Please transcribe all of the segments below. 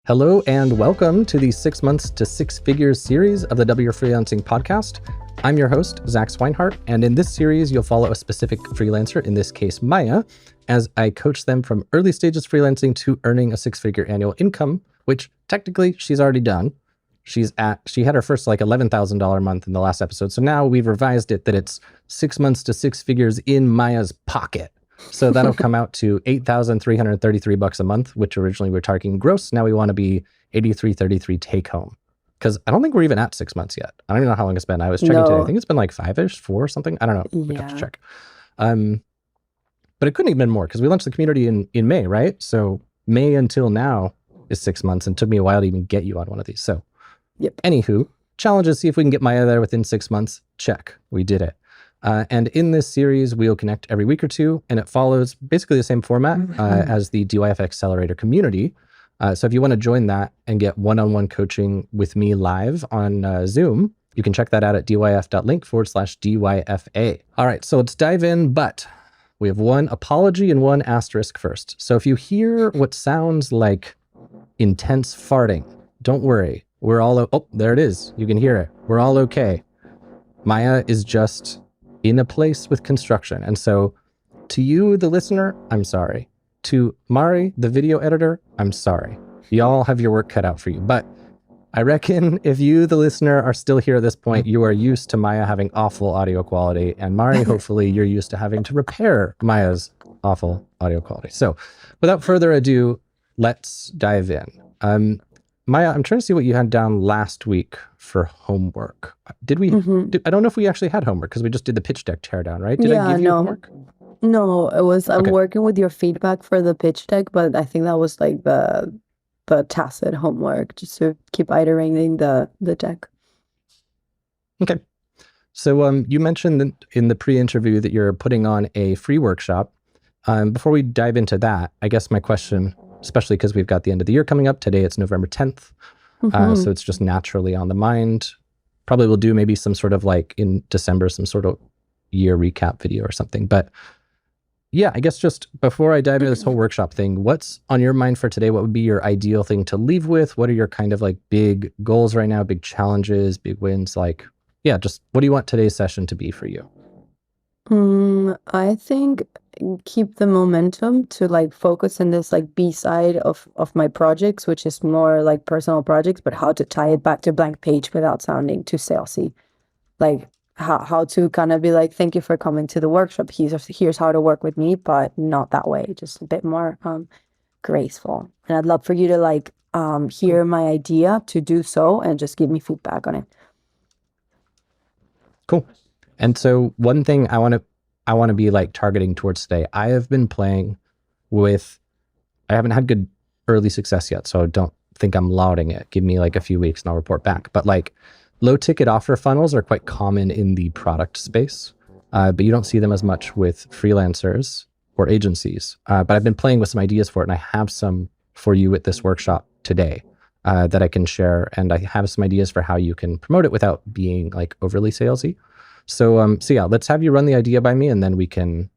Hello and welcome to the 6 months to 6 figures series of the W Your Freelancing podcast. I'm your host, Zach Swinehart, and in this series, you'll follow a specific freelancer, in this case, Maia, as I coach them from early stages freelancing to earning a 6-figure annual income, which technically she's already done. She had her first like $11,000 month in the last episode. So now we've revised it that it's 6 months to 6 figures in Maia's pocket. So that'll come out to $8,333 a month, which originally we were targeting gross. Now we want to be $8,333 take home. Because I don't think we're even at 6 months yet. I don't even know how long it's been. I was checking today. I think it's been like 5-ish, 4 or something. I don't know. We have to check. But it couldn't have been more because we launched the community in May, right? So May until now is 6 months, and it took me a while to even get you on one of these. So anywho, challenges, see if we can get Maia there within 6 months. Check. We did it. And in this series, we'll connect every week or two, and it follows basically the same format as the DYF Accelerator community. So if you want to join that and get one-on-one coaching with me live on Zoom, you can check that out at dyf.link/DYFA. All right, so let's dive in, but we have one apology and one asterisk first. So if you hear what sounds like intense farting, don't worry. We're all, oh, there it is. You can hear it. We're all okay. Maia is just in a place with construction. And so to you, the listener, I'm sorry. To Mari, the video editor, I'm sorry. Y'all have your work cut out for you. But I reckon if you, the listener, are still here at this point, you are used to Maia having awful audio quality. And Mari, hopefully you're used to having to repair Maia's awful audio quality. So without further ado, let's dive in. Maia, I'm trying to see what you had down last week for homework. Did we? I don't know if we actually had homework because we just did the pitch deck teardown, right? Did I give you homework? No, it was, I'm working with your feedback for the pitch deck, but I think that was like the tacit homework, just to keep iterating the deck. Okay. So you mentioned in the pre-interview that you're putting on a free workshop. Before we dive into that, I guess my question, especially because we've got the end of the year coming up. Today it's November 10th. So it's just naturally on the mind. Probably we'll do maybe some sort of like in December, some sort of year recap video or something. But yeah, I guess just before I dive into this whole workshop thing, what's on your mind for today? What would be your ideal thing to leave with? What are your kind of like big goals right now, big challenges, big wins? Like, yeah, just what do you want today's session to be for you? I think keep the momentum to like focus on this like B side of my projects, which is more like personal projects, but how to tie it back to blank page without sounding too salesy. Like how to kind of be like, thank you for coming to the workshop. Here's how to work with me, but not that way, just a bit more graceful. And I'd love for you to like hear my idea to do so and just give me feedback on it. Cool. And so one thing I want to be like targeting towards today, I have been playing with, I haven't had good early success yet, so don't think I'm lauding it. Give me like a few weeks and I'll report back. But like low ticket offer funnels are quite common in the product space, but you don't see them as much with freelancers or agencies. But I've been playing with some ideas for it, and I have some for you at this workshop today that I can share. And I have some ideas for how you can promote it without being like overly salesy. So yeah, let's have you run the idea by me, and then we can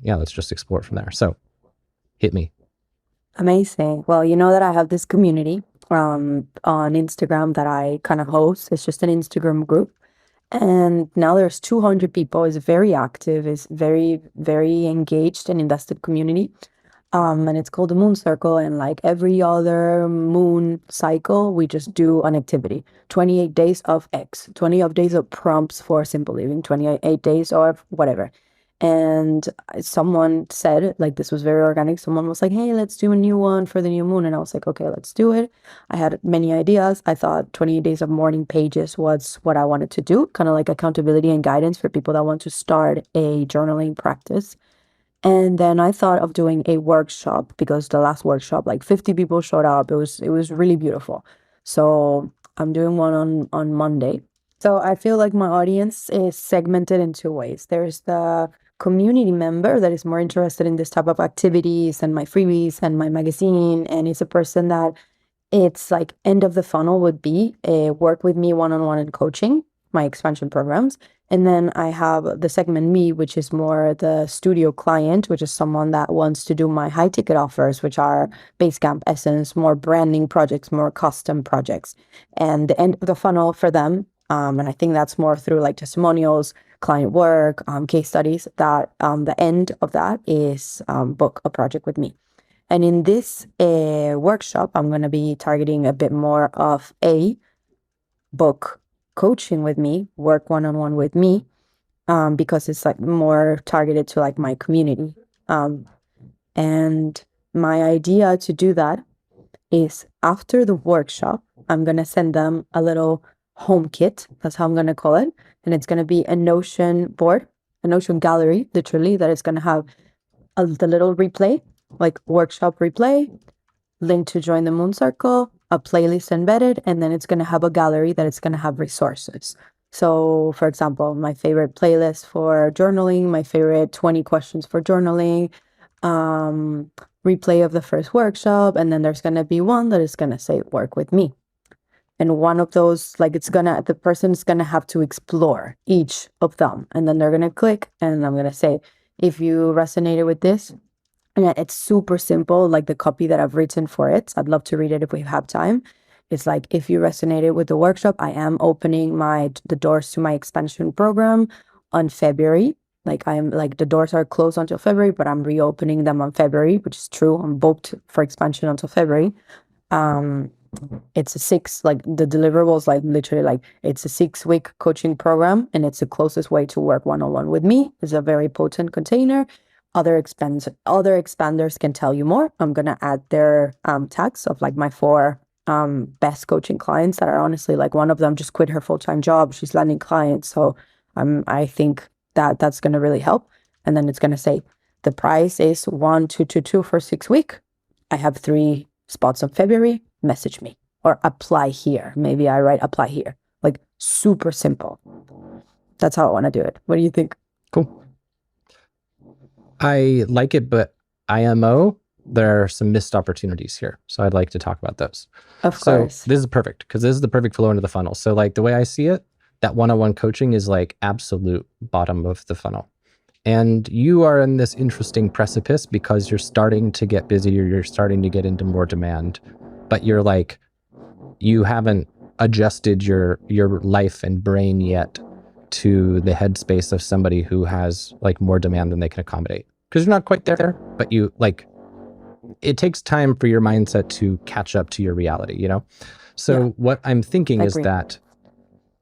let's just explore it from there. So hit me. Amazing. Well, you know that I have this community on Instagram that I kind of host. It's just an Instagram group. And now there's 200 people. It's very active. It's very, very engaged and invested community. And it's called the Moon Circle. And like every other moon cycle, we just do an activity. 28 days of X, 28 days of prompts for simple living, 28 days of whatever. And someone said, like, this was very organic. Someone was like, hey, let's do a new one for the new moon. And I was like, okay, let's do it. I had many ideas. I thought 28 days of morning pages was what I wanted to do, kind of like accountability and guidance for people that want to start a journaling practice. And then I thought of doing a workshop, because the last workshop, like 50 people showed up. It was really beautiful. So I'm doing one on Monday. So I feel like my audience is segmented in 2 ways. There's the community member that is more interested in this type of activities and my freebies and my magazine. And it's a person that it's like end of the funnel would be a work with me one-on-one in coaching, my expansion programs. And then I have the segment me, which is more the studio client, which is someone that wants to do my high ticket offers, which are Basecamp, Essence, more branding projects, more custom projects. And the end of the funnel for them, and I think that's more through like testimonials, client work, case studies, that the end of that is book a project with me. And in this workshop, I'm going to be targeting a bit more of a book coaching with me, work one-on-one with me, because it's like more targeted to like my community. And my idea to do that is after the workshop, I'm going to send them a little home kit. That's how I'm going to call it. And it's going to be a Notion board, a Notion gallery, literally, that is going to have the little replay, like workshop replay, link to join the Moon Circle, a playlist embedded, and then it's going to have a gallery that it's going to have resources. So, for example, my favorite playlist for journaling, my favorite 20 questions for journaling, replay of the first workshop, and then there's going to be one that is going to say work with me. And one of those, like the person's going to have to explore each of them, and then they're going to click, and I'm going to say, if you resonated with this, and it's super simple, like the copy that I've written for it. I'd love to read it if we have time. It's like, if you resonated with the workshop, I am opening the doors to my expansion program on February. Like the doors are closed until February, but I'm reopening them on February, which is true. I'm booked for expansion until February. It's the deliverables, like literally, like it's a 6-week coaching program, and it's the closest way to work one-on-one with me. It's a very potent container. Other expanders can tell you more. I'm gonna add their tags of like my 4 best coaching clients that are honestly, like, one of them just quit her full-time job. She's landing clients, so I think that's gonna really help. And then it's gonna say the price is 1,222 for 6 week. I have 3 spots on February. Message me or apply here. Maybe I write apply here. Like, super simple. That's how I want to do it. What do you think? Cool. I like it, but IMO, there are some missed opportunities here. So I'd like to talk about those. Of course. So this is perfect, because this is the perfect flow into the funnel. So like the way I see it, that one-on-one coaching is like absolute bottom of the funnel. And you are in this interesting precipice because you're starting to get busy, or you're starting to get into more demand, but you haven't adjusted your life and brain yet to the headspace of somebody who has like more demand than they can accommodate, because you're not quite there, but it takes time for your mindset to catch up to your reality, So what I'm thinking is that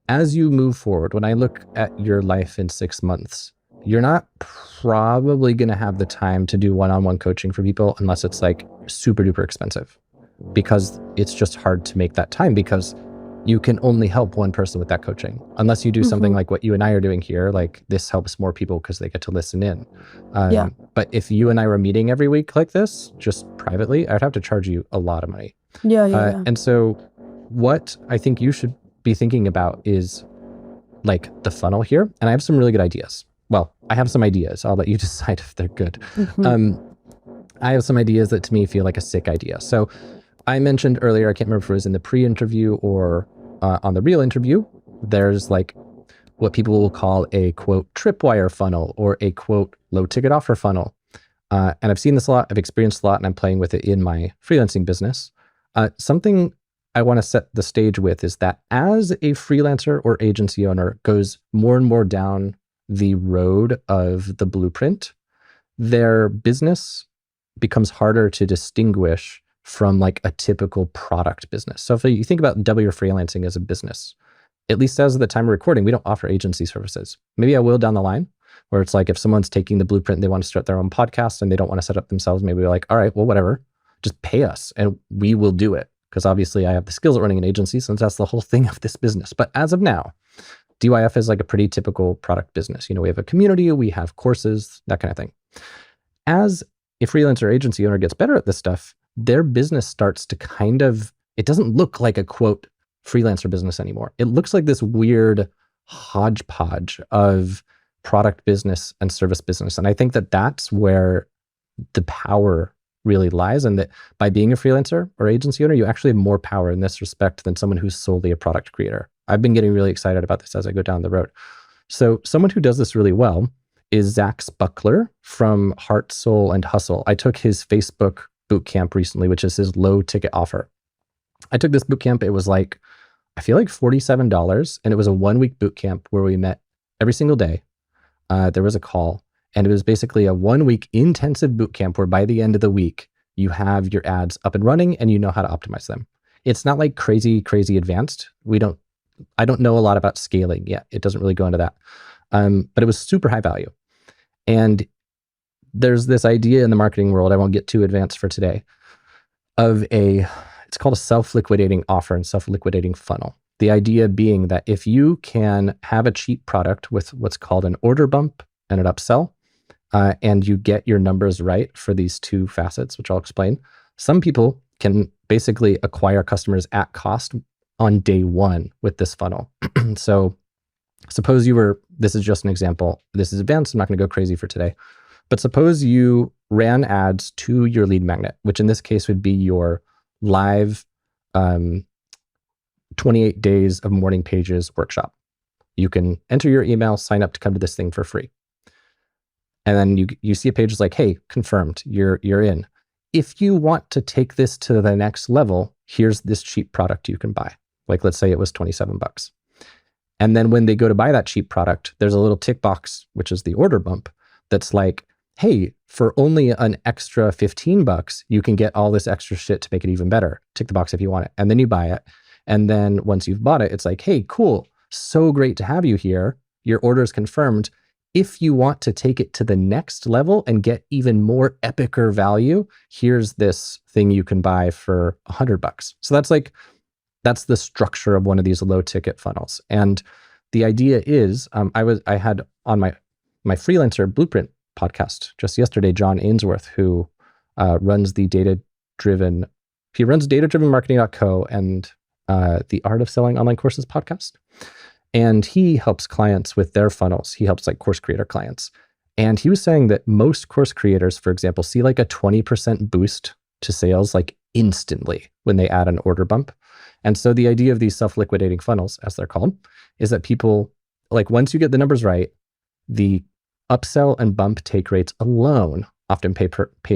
as you move forward, when I look at your life in 6 months, you're not probably going to have the time to do one-on-one coaching for people unless it's like super duper expensive, because it's just hard to make that time, because you can only help one person with that coaching, unless you do something like what you and I are doing here. Like, this helps more people because they get to listen in. But if you and I were meeting every week like this, just privately, I'd have to charge you a lot of money. Yeah. And so what I think you should be thinking about is like the funnel here. And I have some really good ideas. Well, I have some ideas. I'll let you decide if they're good. I have some ideas that to me feel like a sick idea. So I mentioned earlier, I can't remember if it was in the pre-interview or on the real interview, there's like what people will call a quote tripwire funnel, or a quote low ticket offer funnel. And I've seen this a lot, I've experienced a lot, and I'm playing with it in my freelancing business. Something I want to set the stage with is that as a freelancer or agency owner goes more and more down the road of the blueprint, their business becomes harder to distinguish from like a typical product business. So if you think about double your freelancing as a business, at least as of the time of recording, we don't offer agency services. Maybe I will down the line, where it's like if someone's taking the blueprint and they want to start their own podcast and they don't want to set up themselves, maybe we're like, all right, well, whatever, just pay us and we will do it. Because obviously I have the skills at running an agency, since that's the whole thing of this business. But as of now, DYF is like a pretty typical product business. We have a community, we have courses, that kind of thing. As a freelancer agency owner gets better at this stuff, their business starts to it doesn't look like a quote freelancer business anymore. It looks like this weird hodgepodge of product business and service business. And I think that that's where the power really lies, and that by being a freelancer or agency owner, you actually have more power in this respect than someone who's solely a product creator. I've been getting really excited about this as I go down the road. So someone who does this really well is Zach Buckler from Heart, Soul, and Hustle. I took his Facebook bootcamp recently, which is his low ticket offer. I took this bootcamp. It was like, I feel like $47, and it was a 1-week bootcamp where we met every single day. There was a call, and it was basically a 1-week intensive bootcamp where by the end of the week, you have your ads up and running and you know how to optimize them. It's not like crazy advanced. I don't know a lot about scaling yet. It doesn't really go into that. But it was super high value. And there's this idea in the marketing world, I won't get too advanced for today, of it's called a self-liquidating offer and self-liquidating funnel. The idea being that if you can have a cheap product with what's called an order bump and an upsell, and you get your numbers right for these two facets, which I'll explain, some people can basically acquire customers at cost on day one with this funnel. So suppose this is just an example. This is advanced. I'm not going to go crazy for today. But suppose you ran ads to your lead magnet, which in this case would be your live 28 days of morning pages workshop. You can enter your email, sign up to come to this thing for free. And then you see a page that's like, hey, confirmed, you're in. If you want to take this to the next level, here's this cheap product you can buy. Like, let's say it was $27. And then when they go to buy that cheap product, there's a little tick box, which is the order bump, that's like, hey, for only an extra $15, you can get all this extra shit to make it even better. Tick the box if you want it. And then you buy it. And then once you've bought it, it's like, hey, cool. So great to have you here. Your order is confirmed. If you want to take it to the next level and get even more epicer value, here's this thing you can buy for $100. So that's the structure of one of these low ticket funnels. And the idea is, I had on my freelancer blueprint podcast just yesterday, John Ainsworth, who runs data-driven-marketing.co and the Art of Selling Online Courses podcast. And he helps clients with their funnels. He helps like course creator clients. And he was saying that most course creators, for example, see like a 20% boost to sales like instantly when they add an order bump. And so the idea of these self-liquidating funnels, as they're called, is that people, like once you get the numbers right, the upsell and bump take rates alone often pay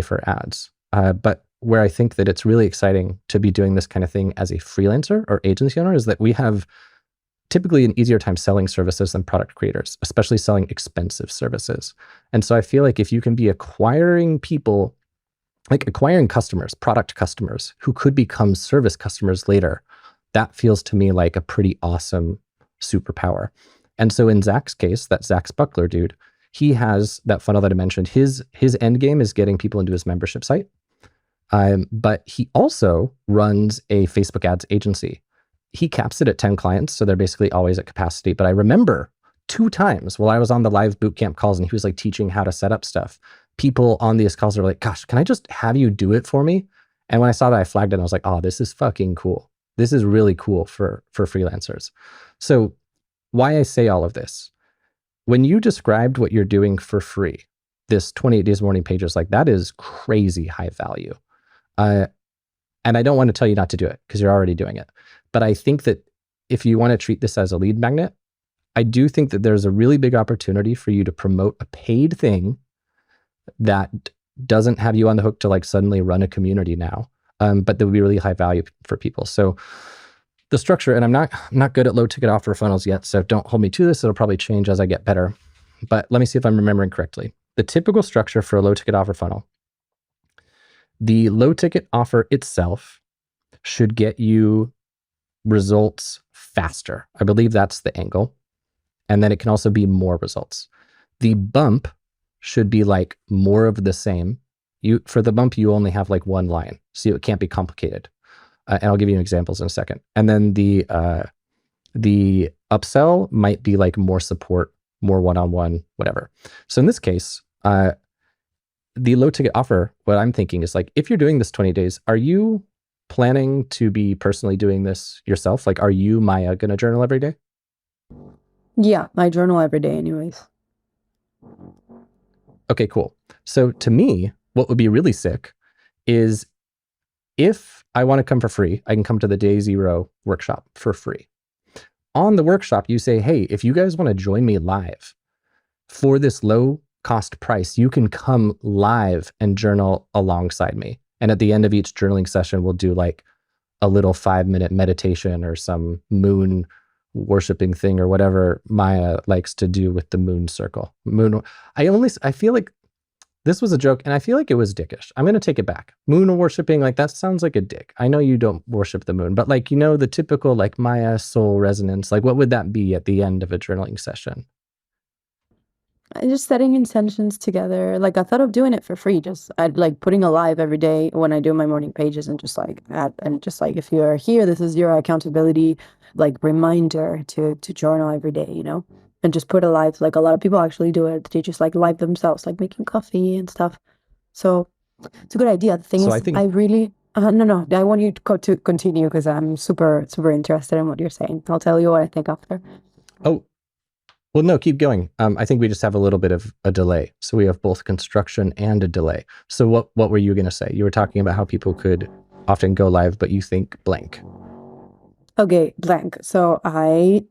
for ads. But where I think that it's really exciting to be doing this kind of thing as a freelancer or agency owner is that we have typically an easier time selling services than product creators, especially selling expensive services. And so I feel like if you can be acquiring people, like acquiring customers, product customers who could become service customers later, that feels to me like a pretty awesome superpower. And so in Zach's case, that Zach Buckler dude, he has that funnel that I mentioned. His end game is getting people into his membership site. But he also runs a Facebook ads agency. He caps it at 10 clients, so they're basically always at capacity. But I remember 2 times while I was on the live bootcamp calls and he was like teaching how to set up stuff, people on these calls are like, gosh, can I just have you do it for me? And when I saw that, I flagged it and I was like, oh, this is fucking cool. This is really cool for freelancers. So why I say all of this, when you described what you're doing for free, this 28 days morning pages, like that is crazy high value. And I don't want to tell you not to do it because you're already doing it. But I think that if you want to treat this as a lead magnet, I do think that there's a really big opportunity for you to promote a paid thing that doesn't have you on the hook to like suddenly run a community now, but that would be really high value for people. So the structure, and I'm not good at low ticket offer funnels yet, so don't hold me to this. It'll probably change as I get better. But let me see if I'm remembering correctly. The typical structure for a low ticket offer funnel, the low ticket offer itself should get you results faster. I believe that's the angle. And then it can also be more results. The bump should be like more of the same. For the bump, you only have like one line, so it can't be complicated. And I'll give you examples in a second. And then the upsell might be like more support, more one-on-one, whatever. So in this case, the low ticket offer, what I'm thinking is like, if you're doing this 20 days, are you planning to be personally doing this yourself? Like, are you, Maia, going to journal every day? Yeah, I journal every day anyways. Okay, cool. So to me, what would be really sick is if I want to come for free, I can come to the day 0 workshop for free. on the workshop, you say, hey, if you guys want to join me live for this low cost price, you can come live and journal alongside me. And at the end of each journaling session, we'll do like a little 5-minute meditation or some moon worshiping thing or whatever Maya likes to do with the moon circle. I feel like this was a joke, and I feel like it was dickish. I'm going to take it back. Moon worshiping, like that sounds like a dick. I know you don't worship the moon, but like, you know, the typical like Maya soul resonance, like what would that be at the end of a journaling session? And just setting intentions together. Like I thought of doing it for free. Just I'd like putting a live every day when I do my morning pages and just like add and just like if you're here, this is your accountability like reminder to journal every day, you know? And just put a live, like a lot of people actually do it. They just like live themselves, like making coffee and stuff. So it's a good idea. The thing So I is, I think, really no, I want you to continue because I'm super interested in what you're saying. I'll tell you what I think after. oh, well, no, keep going. I think we just have a little bit of a delay. So we have both construction and a delay. So what were you going to say? You were talking about how people could often go live, but you think blank. Okay, blank. So I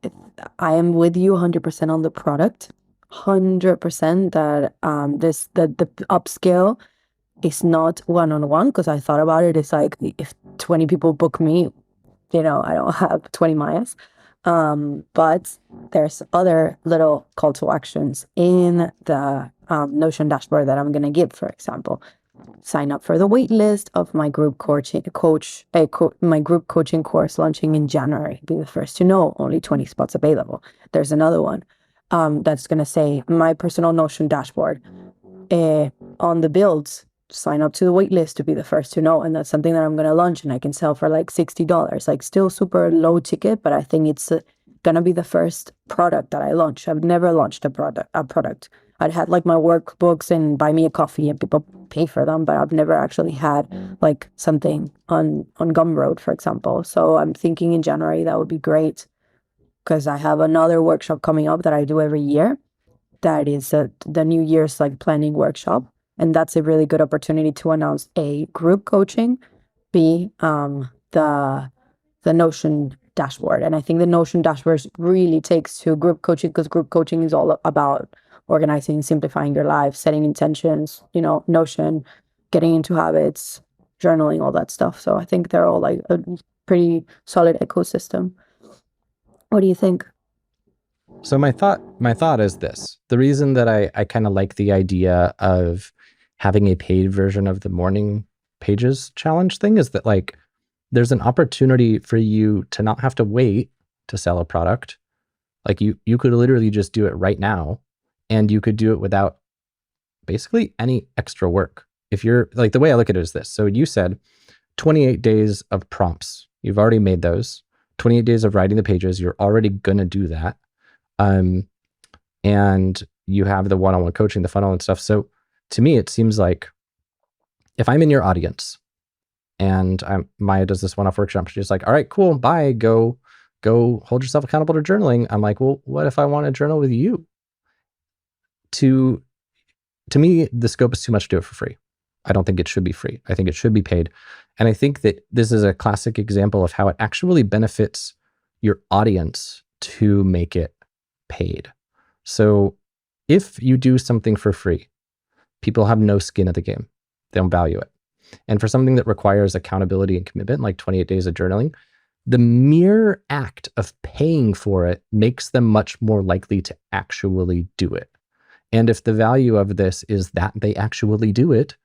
am with you 100% on the product. 100% that the upscale is not one-on-one because I thought about it. It's like if 20 people book me, you know, I don't have 20 Mayas. But there's other little call to actions in the Notion dashboard that I'm gonna give, for example. Sign up for the wait list of my group my group coaching course launching in January. Be the first to know, only 20 spots available. There's another one that's gonna say my personal Notion dashboard. On the builds, sign up to the wait list to be the first to know. And that's something that I'm gonna launch and I can sell for like $60. Like still super low ticket, but I think it's gonna be the first product that I launch. I've never launched a product. I'd had like my workbooks and buy me a coffee and people pay for them, but I've never actually had like something on Gumroad, for example. So I'm thinking in January that would be great because I have another workshop coming up that I do every year. That is the New Year's like planning workshop, and that's a really good opportunity to announce a group coaching, B the Notion dashboard. And I think the Notion dashboard really takes to group coaching because group coaching is all about organizing, simplifying your life, setting intentions, you know, Notion, getting into habits, journaling, all that stuff. So I think they're all like a pretty solid ecosystem. What do you think? So my thought is this. The reason that I kind of like the idea of having a paid version of the morning pages challenge thing is that like there's an opportunity for you to not have to wait to sell a product. Like you could literally just do it right now and you could do it without basically any extra work. If you're like, the way I look at it is this. So you said 28 days of prompts. You've already made those. 28 days of writing the pages. You're already going to do that. Um, and you have the one-on-one coaching, the funnel and stuff. So to me, it seems like if I'm in your audience and Maya does this one-off workshop, she's like, all right, cool, bye, go hold yourself accountable to journaling. I'm like, well, what if I want to journal with you? To me, the scope is too much to do it for free. I don't think it should be free. I think it should be paid. And I think that this is a classic example of how it actually benefits your audience to make it paid. So if you do something for free, people have no skin in the game. They don't value it. And for something that requires accountability and commitment, like 28 days of journaling, the mere act of paying for it makes them much more likely to actually do it. And if the value of this is that they actually do it,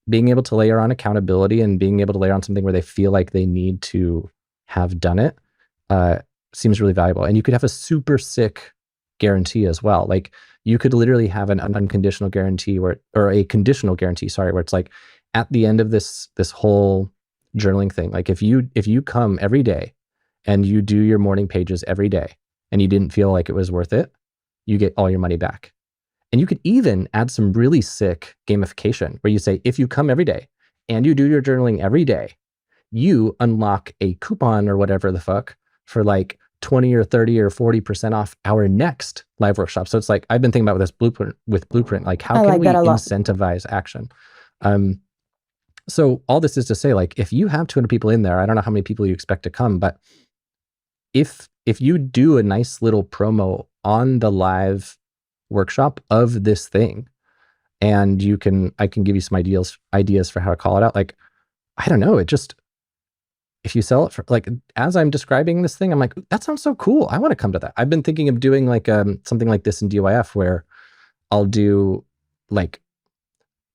being able to layer on accountability and being able to layer on something where they feel like they need to have done it seems really valuable. And you could have a super sick guarantee as well. Like you could literally have an unconditional guarantee or a conditional guarantee, sorry, where it's like at the end of this whole journaling thing, like if you come every day and you do your morning pages every day and you didn't feel like it was worth it, you get all your money back. And you could even add some really sick gamification where you say, if you come every day and you do your journaling every day, you unlock a coupon or whatever the fuck for like 20 or 30 or 40% off our next live workshop. So it's like, I've been thinking about this blueprint, like how I can like we that a lot. incentivize action? So all this is to say, like, if you have 200 people in there, I don't know how many people you expect to come, but if you do a nice little promo on the live workshop of this thing, and I can give you some ideas for how to call it out. Like, I don't know, it just, if you sell it for, like, as I'm describing this thing, I'm like, that sounds so cool. I want to come to that. I've been thinking of doing like something like this in DYF where I'll do like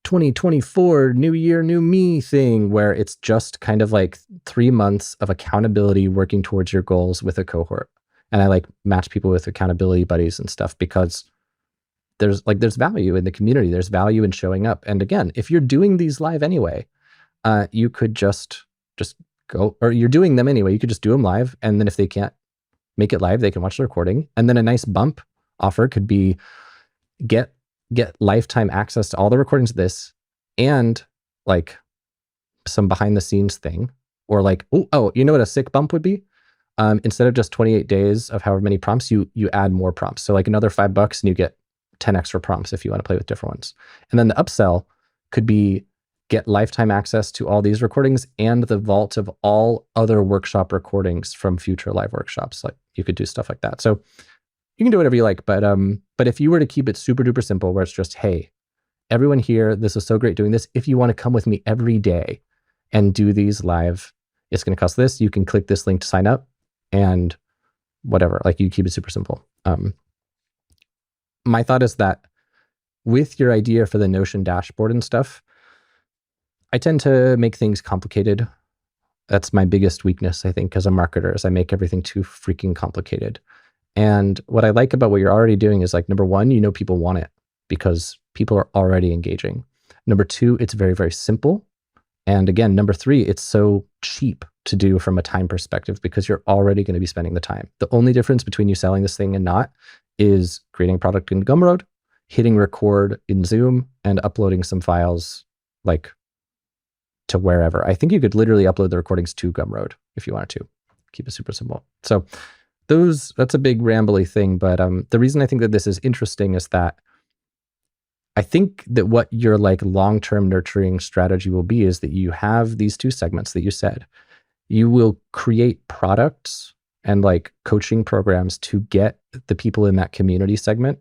2024 new year, new me thing, where it's just kind of like 3 months of accountability working towards your goals with a cohort. And I like match people with accountability buddies and stuff because there's value in the community. There's value in showing up. And again, if you're doing these live anyway, you could just go, or you're doing them anyway, you could just do them live. And then if they can't make it live, they can watch the recording. And then a nice bump offer could be get lifetime access to all the recordings of this and like some behind the scenes thing. Or like, oh, you know what a sick bump would be? Instead of just 28 days of however many prompts, you add more prompts. So like another $5 and you get 10 extra prompts if you want to play with different ones. And then the upsell could be get lifetime access to all these recordings and the vault of all other workshop recordings from future live workshops. Like you could do stuff like that. So you can do whatever you like, but if you were to keep it super duper simple, where it's just, hey, everyone here, this is so great doing this. If you want to come with me every day and do these live, it's going to cost this. You can click this link to sign up and whatever. Like you keep it super simple. My thought is that with your idea for the Notion dashboard and stuff, I tend to make things complicated. That's my biggest weakness, I think, as a marketer, is I make everything too freaking complicated. And what I like about what you're already doing is like, number one, you know, people want it because people are already engaging. Number two, it's very, very simple. And again, number three, it's so cheap to do from a time perspective because you're already going to be spending the time. The only difference between you selling this thing and not is creating a product in Gumroad, hitting record in Zoom, and uploading some files like to wherever. I think you could literally upload the recordings to Gumroad if you wanted to. Keep it super simple. So that's a big rambly thing, but the reason I think that this is interesting is that I think that what your like long-term nurturing strategy will be is that you have these two segments that you said. You will create products and like coaching programs to get the people in that community segment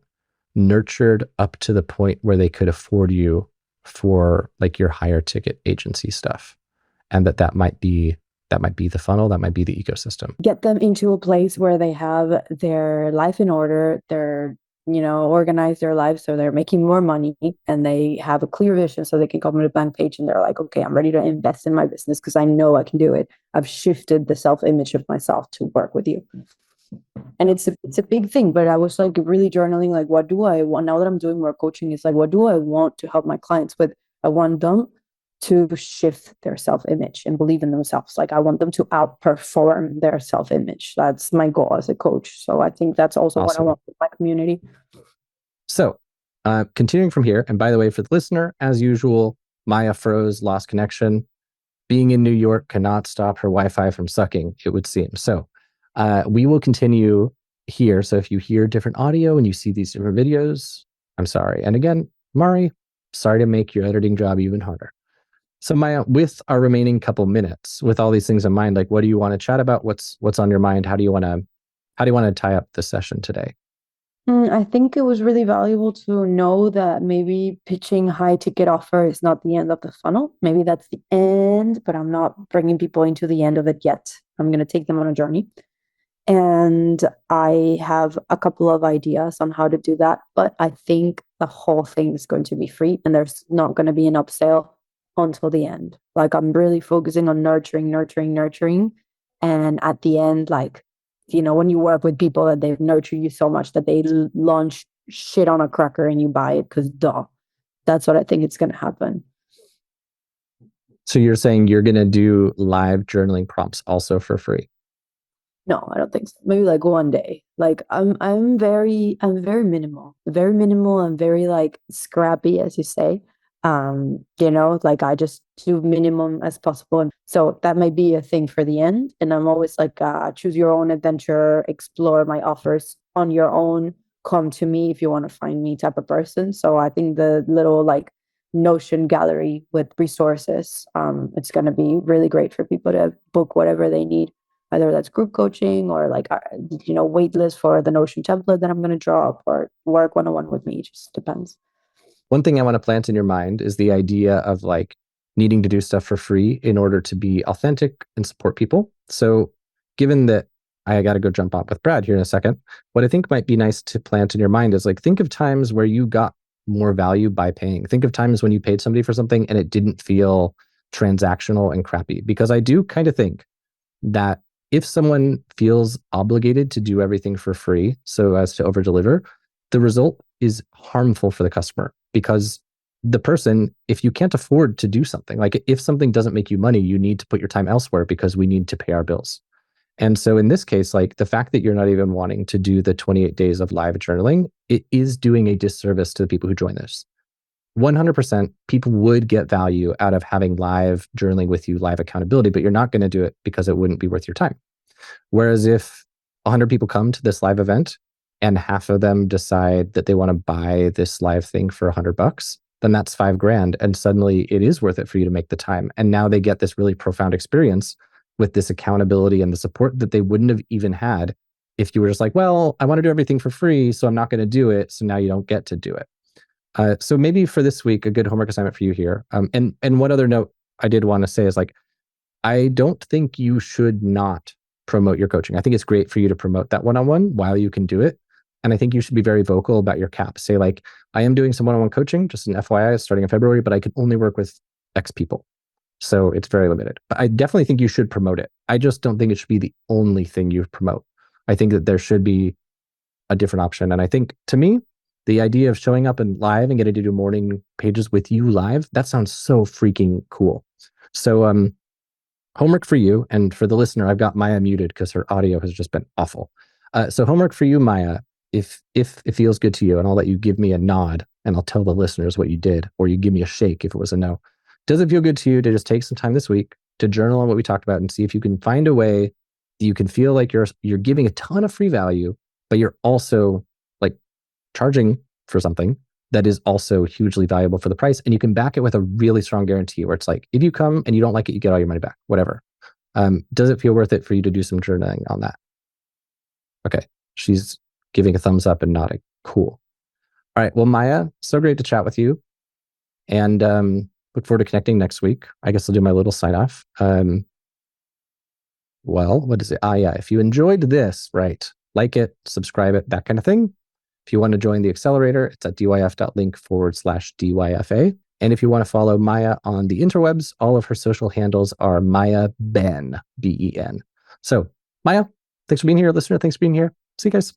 nurtured up to the point where they could afford you for like your higher ticket agency stuff. And that might be the funnel, that might be the ecosystem. Get them into a place where they have their life in order, they're, organize their lives so they're making more money and they have a clear vision so they can come to the bank page and they're like, okay, I'm ready to invest in my business because I know I can do it. I've shifted the self-image of myself to work with you. And it's a big thing, but I was like really journaling, like, what do I want now that I'm doing more coaching? It's like, what do I want to help my clients with? I want them to shift their self-image and believe in themselves. Like I want them to outperform their self-image. That's my goal as a coach. So I think that's also what I want with my community. So continuing from here, and by the way, for the listener, as usual, Maia froze, lost connection. Being in New York cannot stop her Wi-Fi from sucking, it would seem. So we will continue here. So if you hear different audio and you see these different videos, I'm sorry. And again, Mari, sorry to make your editing job even harder. So Maia, with our remaining couple minutes, with all these things in mind, like what do you want to chat about? What's on your mind? How do you want to tie up the session today? I think it was really valuable to know that maybe pitching high ticket offer is not the end of the funnel. Maybe that's the end, but I'm not bringing people into the end of it yet. I'm going to take them on a journey. And I have a couple of ideas on how to do that, but I think the whole thing is going to be free and there's not going to be an upsell until the end. Like I'm really focusing on nurturing, nurturing, nurturing. And at the end, like, when you work with people that they've nurtured you so much that they launch shit on a cracker and you buy it because duh. That's what I think it's going to happen. So you're saying you're going to do live journaling prompts also for free? No, I don't think so. Maybe like one day. Like I'm very minimal. Very minimal and very like scrappy, as you say. Like I just do minimum as possible. And so that might be a thing for the end. And I'm always like, choose your own adventure, explore my offers on your own, come to me if you want to find me type of person. So I think the little like Notion gallery with resources, it's gonna be really great for people to book whatever they need. Either that's group coaching or like, wait list for the Notion template that I'm going to drop, or work one-on-one with me. It just depends. One thing I want to plant in your mind is the idea of like needing to do stuff for free in order to be authentic and support people. So given that I got to go jump off with Brad here in a second, what I think might be nice to plant in your mind is like, think of times where you got more value by paying. Think of times when you paid somebody for something and it didn't feel transactional and crappy. Because I do kind of think that if someone feels obligated to do everything for free so as to over deliver, the result is harmful for the customer, because the person, if you can't afford to do something, like if something doesn't make you money, you need to put your time elsewhere because we need to pay our bills. And so in this case, like the fact that you're not even wanting to do the 28 days of live journaling, it is doing a disservice to the people who join this. 100% people would get value out of having live journaling with you, live accountability, but you're not going to do it because it wouldn't be worth your time. Whereas if 100 people come to this live event and half of them decide that they want to buy this live thing for $100, then that's $5,000. And suddenly it is worth it for you to make the time. And now they get this really profound experience with this accountability and the support that they wouldn't have even had if you were just like, well, I want to do everything for free, so I'm not going to do it. So now you don't get to do it. So maybe for this week, a good homework assignment for you here. And one other note I did want to say is like, I don't think you should not promote your coaching. I think it's great for you to promote that one-on-one while you can do it. And I think you should be very vocal about your cap. Say like, I am doing some one-on-one coaching, just an FYI, starting in February, but I can only work with X people. So it's very limited. But I definitely think you should promote it. I just don't think it should be the only thing you promote. I think that there should be a different option. And I think, to me, the idea of showing up and live and getting to do morning pages with you live, that sounds so freaking cool. So homework for you, and for the listener, I've got Maia muted because her audio has just been awful. So homework for you, Maia, if it feels good to you, and I'll let you give me a nod and I'll tell the listeners what you did, or you give me a shake if it was a no. Does it feel good to you to just take some time this week to journal on what we talked about and see if you can find a way that you can feel like you're giving a ton of free value, but you're also like charging for something that is also hugely valuable for the price, and you can back it with a really strong guarantee where it's like, if you come and you don't like it, you get all your money back, whatever. Does it feel worth it for you to do some journaling on that? Okay, she's giving a thumbs up and nodding. Cool. All right, well, Maia, so great to chat with you, and look forward to connecting next week. I guess I'll do my little sign off. Well, what is it? Yeah, if you enjoyed this, right, like it, subscribe it, that kind of thing. If you want to join the accelerator, it's at dyf.link/DYFA. And if you want to follow Maia on the interwebs, all of her social handles are Maia Ben, Ben. So, Maia, thanks for being here. Listener, thanks for being here. See you guys.